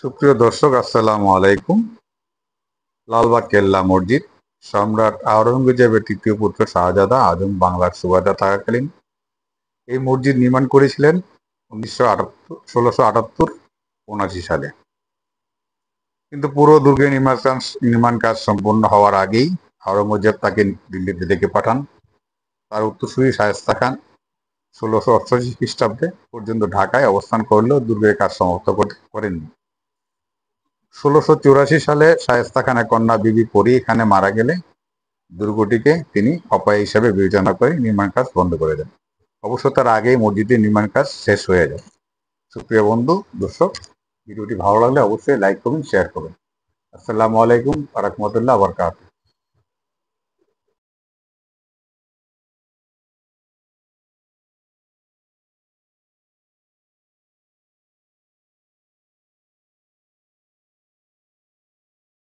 সুপ্রিয় দর্শক, আসসালামু আলাইকুম। লালবাগ কেল্লা মসজিদ সম্রাট আওরঙ্গজেবের তৃতীয় পুত্র শাহজাদা আজম বাংলার সুবাহদার থাকাকালীন এই মসজিদ নির্মাণ করেছিলেন 1678 সালে। কিন্তু পুরো দুর্গের নির্মাণ কাজ সম্পূর্ণ হওয়ার আগেই আওরঙ্গজেব তাকে দিল্লিতে ডেকে পাঠান। তার উত্তরসূরি শায়েস্তা খান 1688 খ্রিস্টাব্দে পর্যন্ত ঢাকায় অবস্থান করলেও দুর্গের কাজ সমাপ্ত করেননি। 1684 সালে শায়েস্তা খানের কন্যা বিবি পরী খানে মারা গেলে দুর্গটিকে তিনি অপায় হিসেবে বিবেচনা করে নির্মাণ কাজ বন্ধ করে দেন। অবশ্য তার আগেই মসজিদের নির্মাণ কাজ শেষ হয়ে যায়। সুপ্রিয় বন্ধু দর্শক, ভিডিওটি ভালো লাগলে অবশ্যই লাইক করুন, শেয়ার করুন। আসসালামু আলাইকুম ওয়া রাহমাতুল্লাহি ওয়া বারাকাতুহু।